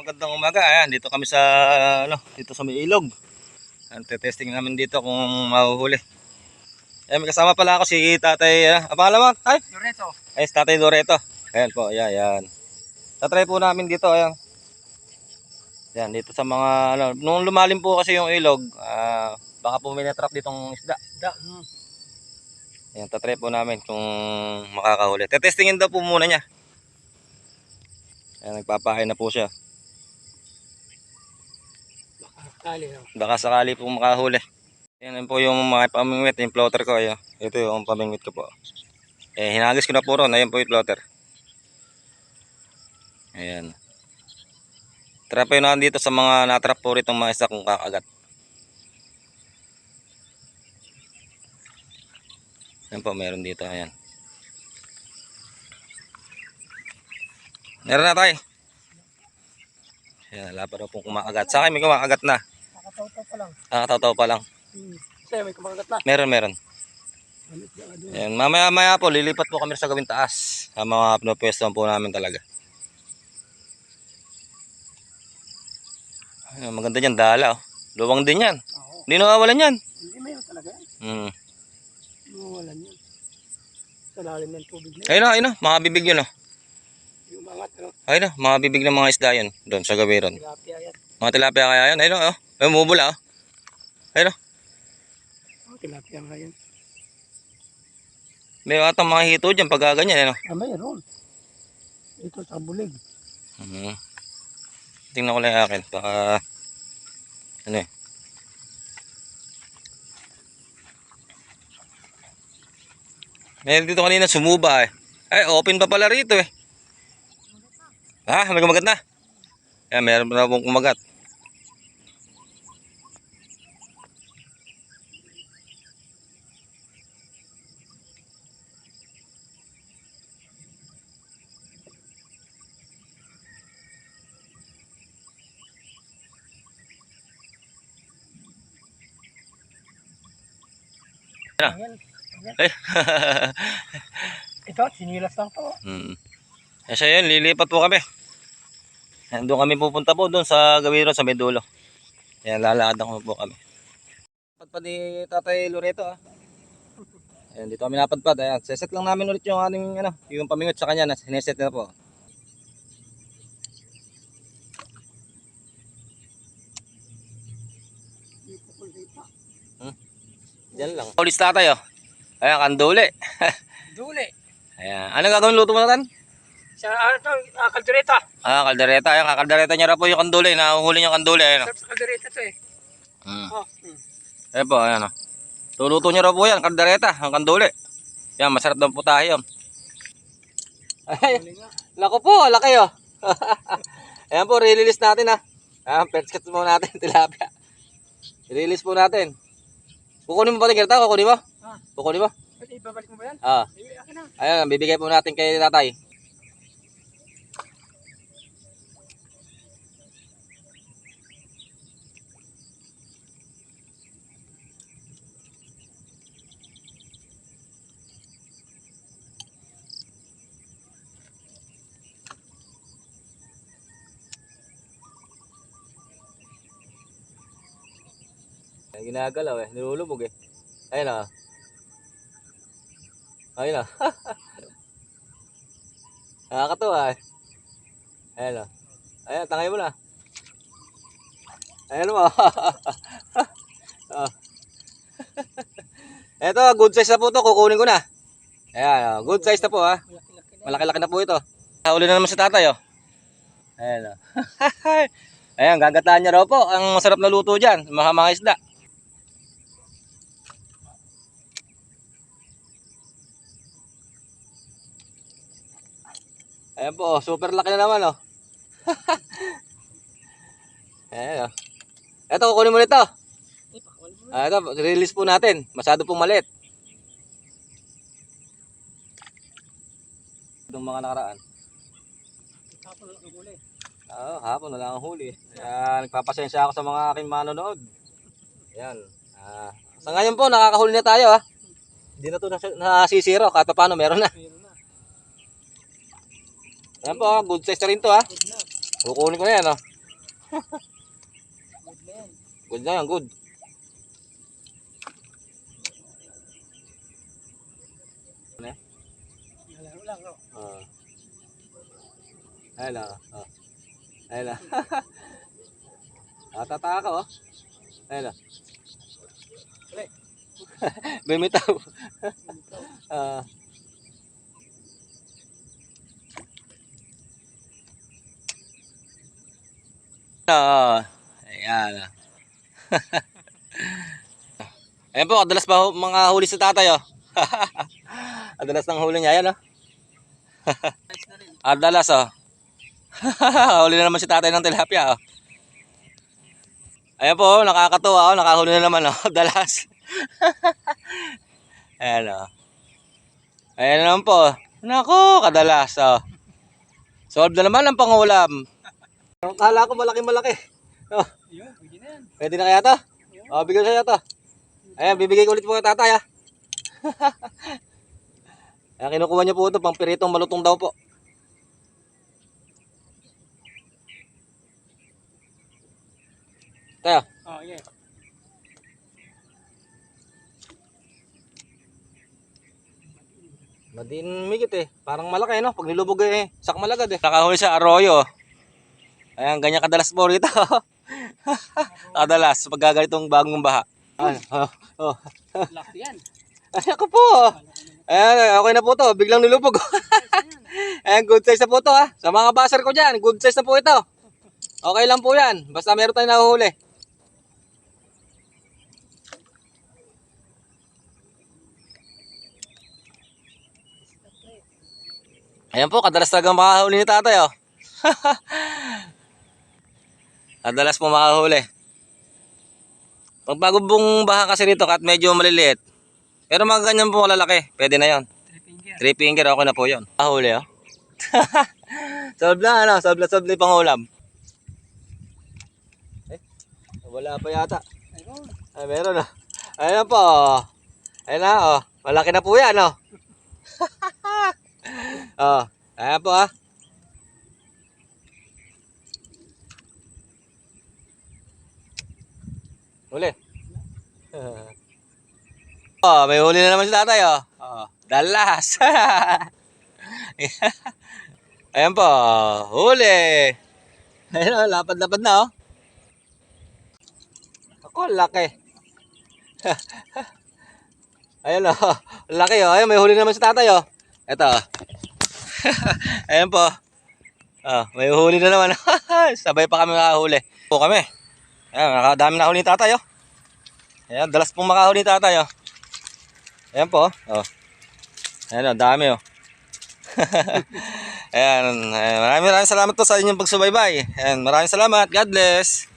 magandang umaga. Ayan, dito kami sa dito sa may ilog. Testing namin dito kung mahuhuli. Ayan, may kasama pala ako si Tatay, apa alam mo? Ay, Loreto. ay si Tatay Loreto. Ayan po, ayan. Tatry po namin dito, ayan. Ayan, dito sa mga nung lumalim po kasi yung ilog, baka po may na-trap ditong isda. Ayan, tatry po namin kung makakahuli. Testingin daw po muna niya. Ayan, nagpapahay na po siya. Baka sakali po makahuli. Ayan po yung mga pamingwit, yung floater ko. Ayan. Ito yung pamingwit ko po. Hinagis ko na po ron. Ayan po yung floater. Ayan. Trap yun na dito sa mga natrap po rito mga isa kung kakagat. Ayan po, meron dito. Ayan. Meron na tayo. Ayan, wala pa daw pong kumakagat. Sa akin may kumakagat na. Nakataw-taw pa lang. Nakataw-taw pa lang. Sa'yo may kumakagat na. Meron. Ayan, mamaya po lilipat po kami sa gawing taas. Sa mga pinopwestohan po namin talaga. Ayan, maganda dyan, dala. Oh. Luwang din yan. Oo. Hindi nawawalan yan. Hindi mayroon talaga yan. Nawawalan yan. Sa lalim ng tubig na yan. Ayun na, mga bibig yun. Oh. Yung mangat, ano? Ayun na, mga bibig ng mga isda yun. Doon sa gabi ron. Tilapia yan. Mga tilapia kaya yun. Ayun o, ayun, mubula. Oh. Ayun o. Tilapia nga yan. May atang mga hito dyan pag ganyan. Mayroon. Ito sa bulig. Tingnan ko lang yung akin. Baka, Meron dito kanina sumuba eh. Ay, open pa pala rito eh. May kumagat na. Ayan, meron pa na pong kumagat. Ayan. Ito, sinilas lang to. Kasi yun, lilipat po kami. Doon kami pupunta po doon sa Gawiro sa Medulo. Ayan, lalakad ako po kami. Padpad ni Tatay Loreto Ayan, dito kami napadpad. Ayan, seset lang namin ulit yung ating yung pamingot sa kanya na sineset na po. Diyan lang. Ulis Tatay Ayan, kanduli. Duli. Ayan, ano gagawin luto mo natin? Sa ano to, kaldereta. Kaldereta. Ayan, kakaldereta niya ra po yung kanduli. Nahuhuli yung kanduli. Ayan. Sarap sa kaldereta to eh. Ayan po, ayan Tuluto niyo raw po yan, kaldereta, ang kanduli. Yan, masarap daw po tayo. Ay, lako po, laki Ayan po, release natin Ayan, petskat mo natin, tilapia. Release po natin. Kukunin mo ba rin kita? Kukunin mo? Kukunin mo? Pwede ibabalik mo ba yan? Akin na. Ayan, bibigay po natin kay Tatay. Ginagalaw nilulubog Ayun Ayun Nakakatuwa Ayun Ayun, tangay mo na. Ayun mo. Eto, good size na po to. Kukunin ko na. Ayan, good size na po Malaki-laki na po ito. Uli na naman si Tatay Ayun Ayan, gagataan niya raw po. Ang masarap na luto dyan. Mga isda. Ayan po, super laki na naman Ayan Ito, kukunin mo nito. Ito, release po natin. Masyado pong maliit. Itong mga nakaraan. Hapon na lang ang huli. Hapon na lang ang huli. Kaya nagpapasensya ako sa mga aking manonood. Ayan. Sa ngayon po, nakakahuli na tayo Hindi na ito nasisiro. Kahit paano, meron na. Ayan po, good size na rin to Good na. Kukunin ko na yan Good na yan. Good na yan, good. Nalaro lang, oh. Ayun lang. Ayun lang. Tataka ka, oh. Ayun lang. Bimitaw. Ayan. Ayan po, kadalas pa mga huli sa tatay, oh. Kadalas ng huli niya, ayan, oh. Nice na rin. Kadalas, oh. Huli na naman si tatay ng tilapia, oh. Ayan po, oh, nakakatuwa, oh. Nakahuli na naman, oh. Dalas. Ayan, oh. Ayan naman po. Naku, kadalas, oh. Solve na naman ang pangulam. Kala ko malaki-malaki. Oh, Yun, pwede na yan. pwede na kaya to? Oh, bigyan sa'yo to. Ayan, bibigay ko ulit po kay tatay, ah. Ayan, kinukuha niya po ito, pang piritong malutong daw po. Tayo. Oh, yeah. Madinmigit eh. Parang malaki, no? Pag nilubog eh, sakmalagad eh. Nakahuli sa arroyo. Ayan, ganyan kadalas po rito. Kadalas, pag gaganitong bagong baha. Oh. Laki yan. Ay, ako po. Ayan, okay na po to. Biglang nilubog. Ayan, good size na po to, ha. Sa mga baser ko dyan, good size na po ito. Okay lang po yan. Basta meron tayong nahuhuli. Ayan po, kadalas talagang makahuli ni tatay, oh. Kadalas po makahuli. Pag bagong baha kasi rito, kahit medyo maliliit. Pero mga ganyan po malalaki, pwede na yon. 3 finger. 3 finger, okay na po yun. Mahuli, oh. Solve na, ano? Solve na yung pangulam. Wala pa yata. Ayun. Ay, meron, oh. Ayan po. Ayan na, oh. Malaki na po yan, oh. Oh, ayan po, ah. Huli. Oh, may huli na naman si tatay, oh. Oh, dalas. Ayan po, huli. Ayan, oh, lapad-lapad na, oh. Ako, laki. Ayan, oh. Laki, oh. Ayan, may huli naman si tatay, oh. Ito, oh. Ayan po. Oh, may huli na naman. Sabay pa kami makahuli. Po kami. Ayan, nakadami na huli ni tatay, oh. Ayan, dalas pong makahuli ni tatay, oh. Ayan po, oh. Ayan, oh, dami, oh. Ayan, maraming salamat po sa inyong pagsubaybay. Ayan, maraming salamat. God bless.